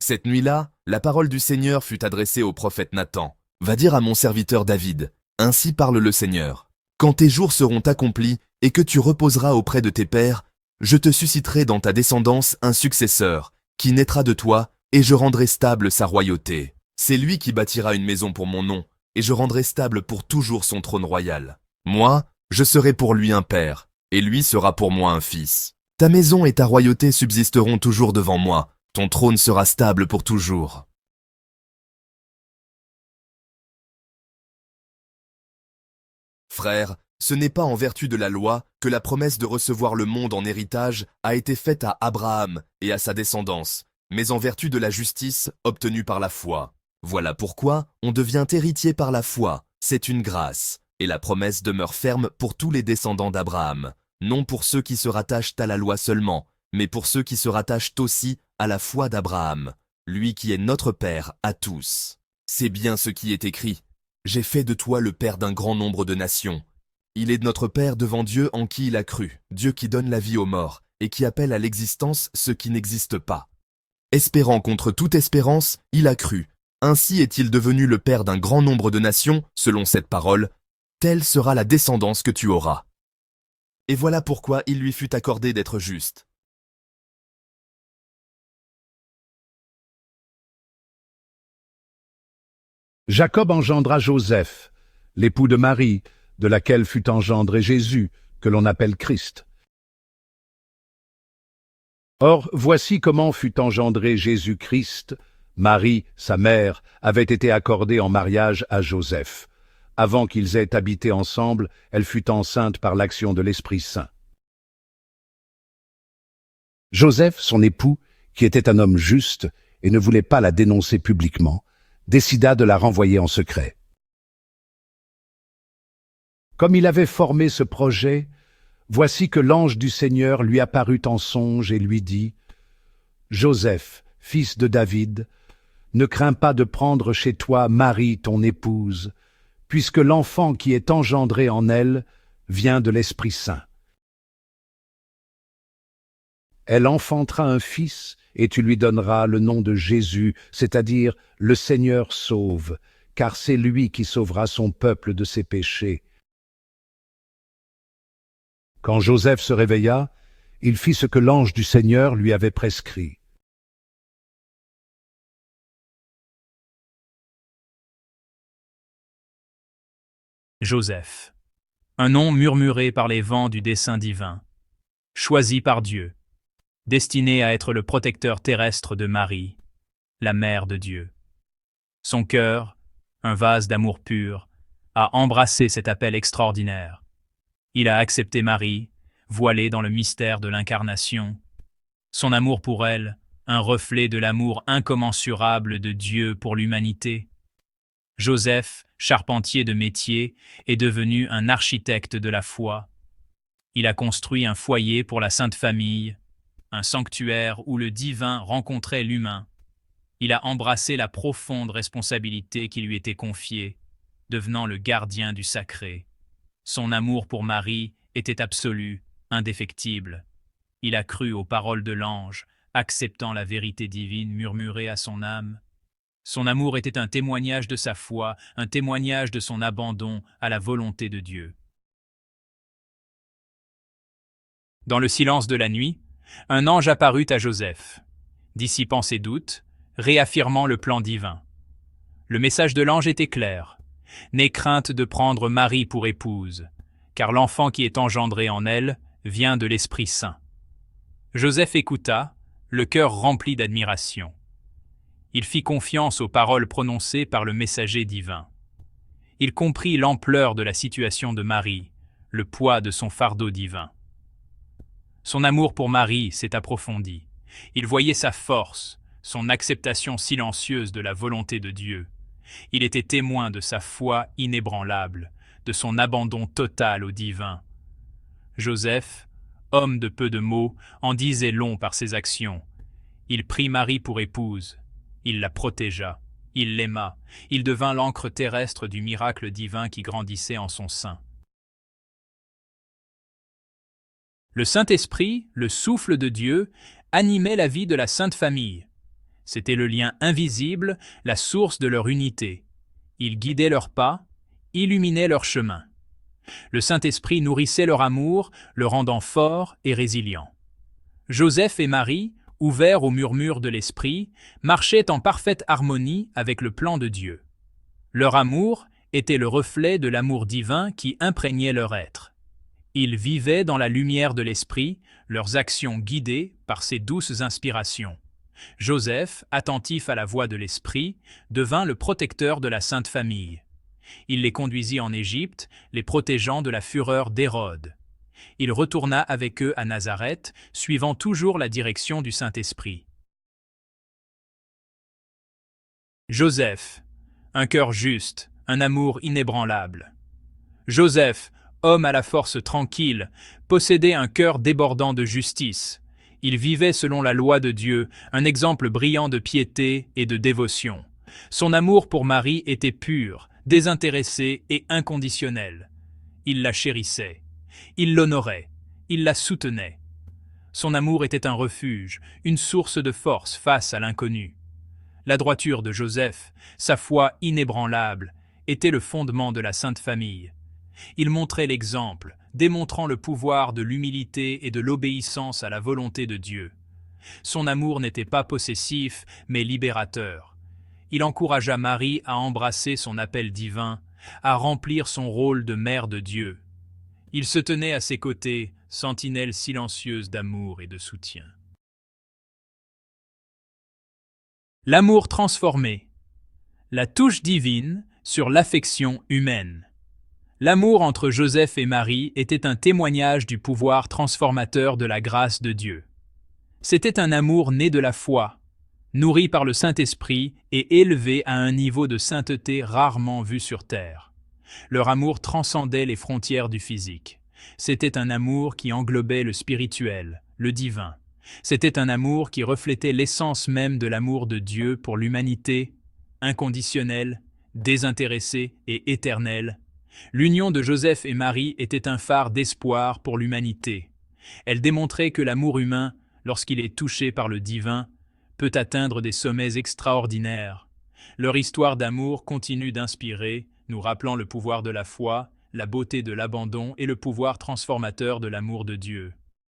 Cette nuit-là, la parole du Seigneur fut adressée au prophète Nathan. Va dire à mon serviteur David, ainsi parle le Seigneur. Quand tes jours seront accomplis et que tu reposeras auprès de tes pères, je te susciterai dans ta descendance un successeur, qui naîtra de toi, et je rendrai stable sa royauté. C'est lui qui bâtira une maison pour mon nom, et je rendrai stable pour toujours son trône royal. Moi, je serai pour lui un père, et lui sera pour moi un fils. Ta maison et ta royauté subsisteront toujours devant moi, ton trône sera stable pour toujours. Frères, ce n'est pas en vertu de la loi que la promesse de recevoir le monde en héritage a été faite à Abraham et à sa descendance, mais en vertu de la justice obtenue par la foi. Voilà pourquoi on devient héritier par la foi, c'est une grâce, et la promesse demeure ferme pour tous les descendants d'Abraham, non pour ceux qui se rattachent à la loi seulement, mais pour ceux qui se rattachent aussi à la foi d'Abraham, lui qui est notre Père à tous. C'est bien ce qui est écrit. J'ai fait de toi le père d'un grand nombre de nations. Il est notre Père devant Dieu en qui il a cru, Dieu qui donne la vie aux morts, et qui appelle à l'existence ce qui n'existe pas. Espérant contre toute espérance, il a cru. Ainsi est-il devenu le Père d'un grand nombre de nations, selon cette parole, telle sera la descendance que tu auras. Et voilà pourquoi il lui fut accordé d'être juste. Jacob engendra Joseph, l'époux de Marie, de laquelle fut engendré Jésus, que l'on appelle Christ. Or, voici comment fut engendré Jésus-Christ. Marie, sa mère, avait été accordée en mariage à Joseph. Avant qu'ils aient habité ensemble, elle fut enceinte par l'action de l'Esprit Saint. Joseph, son époux, qui était un homme juste et ne voulait pas la dénoncer publiquement, décida de la renvoyer en secret. Comme il avait formé ce projet, voici que l'ange du Seigneur lui apparut en songe et lui dit « Joseph, fils de David, ne crains pas de prendre chez toi Marie, ton épouse, puisque l'enfant qui est engendré en elle vient de l'Esprit Saint. Elle enfantera un fils, et tu lui donneras le nom de Jésus, c'est-à-dire le Seigneur sauve, car c'est lui qui sauvera son peuple de ses péchés. » Quand Joseph se réveilla, il fit ce que l'ange du Seigneur lui avait prescrit. Joseph, un nom murmuré par les vents du dessein divin, choisi par Dieu, destiné à être le protecteur terrestre de Marie, la mère de Dieu. Son cœur, un vase d'amour pur, a embrassé cet appel extraordinaire. Il a accepté Marie, voilée dans le mystère de l'incarnation. Son amour pour elle, un reflet de l'amour incommensurable de Dieu pour l'humanité. Joseph, charpentier de métier, est devenu un architecte de la foi. Il a construit un foyer pour la Sainte Famille, un sanctuaire où le divin rencontrait l'humain. Il a embrassé la profonde responsabilité qui lui était confiée, devenant le gardien du sacré. Son amour pour Marie était absolu, indéfectible. Il a cru aux paroles de l'ange, acceptant la vérité divine murmurée à son âme. Son amour était un témoignage de sa foi, un témoignage de son abandon à la volonté de Dieu. Dans le silence de la nuit, un ange apparut à Joseph, dissipant ses doutes, réaffirmant le plan divin. Le message de l'ange était clair. N'aie crainte de prendre Marie pour épouse, car l'enfant qui est engendré en elle vient de l'Esprit Saint. Joseph écouta, le cœur rempli d'admiration. Il fit confiance aux paroles prononcées par le messager divin. Il comprit l'ampleur de la situation de Marie, le poids de son fardeau divin. Son amour pour Marie s'est approfondi. Il voyait sa force, son acceptation silencieuse de la volonté de Dieu. Il était témoin de sa foi inébranlable, de son abandon total au divin. Joseph, homme de peu de mots, en disait long par ses actions. Il prit Marie pour épouse. Il la protégea. Il l'aima. Il devint l'encre terrestre du miracle divin qui grandissait en son sein. Le Saint-Esprit, le souffle de Dieu, animait la vie de la Sainte Famille. C'était le lien invisible, la source de leur unité. Il guidait leurs pas, illuminait leur chemin. Le Saint-Esprit nourrissait leur amour, le rendant fort et résilient. Joseph et Marie, ouverts au murmure de l'Esprit, marchaient en parfaite harmonie avec le plan de Dieu. Leur amour était le reflet de l'amour divin qui imprégnait leur être. Ils vivaient dans la lumière de l'Esprit, leurs actions guidées par ses douces inspirations. Joseph, attentif à la voix de l'Esprit, devint le protecteur de la Sainte Famille. Il les conduisit en Égypte, les protégeant de la fureur d'Hérode. Il retourna avec eux à Nazareth, suivant toujours la direction du Saint-Esprit. Joseph, un cœur juste, un amour inébranlable. Joseph, homme à la force tranquille, possédait un cœur débordant de justice. Il vivait selon la loi de Dieu, un exemple brillant de piété et de dévotion. Son amour pour Marie était pur, désintéressé et inconditionnel. Il la chérissait, il l'honorait, il la soutenait. Son amour était un refuge, une source de force face à l'inconnu. La droiture de Joseph, sa foi inébranlable, était le fondement de la Sainte Famille. Il montrait l'exemple, démontrant le pouvoir de l'humilité et de l'obéissance à la volonté de Dieu. Son amour n'était pas possessif, mais libérateur. Il encouragea Marie à embrasser son appel divin, à remplir son rôle de mère de Dieu. Il se tenait à ses côtés, sentinelle silencieuse d'amour et de soutien. L'amour transformé. La touche divine sur l'affection humaine. L'amour entre Joseph et Marie était un témoignage du pouvoir transformateur de la grâce de Dieu. C'était un amour né de la foi, nourri par le Saint-Esprit et élevé à un niveau de sainteté rarement vu sur terre. Leur amour transcendait les frontières du physique. C'était un amour qui englobait le spirituel, le divin. C'était un amour qui reflétait l'essence même de l'amour de Dieu pour l'humanité, inconditionnel, désintéressé et éternel. L'union de Joseph et Marie était un phare d'espoir pour l'humanité. Elle démontrait que l'amour humain, lorsqu'il est touché par le divin, peut atteindre des sommets extraordinaires. Leur histoire d'amour continue d'inspirer, nous rappelant le pouvoir de la foi, la beauté de l'abandon et le pouvoir transformateur de l'amour de Dieu.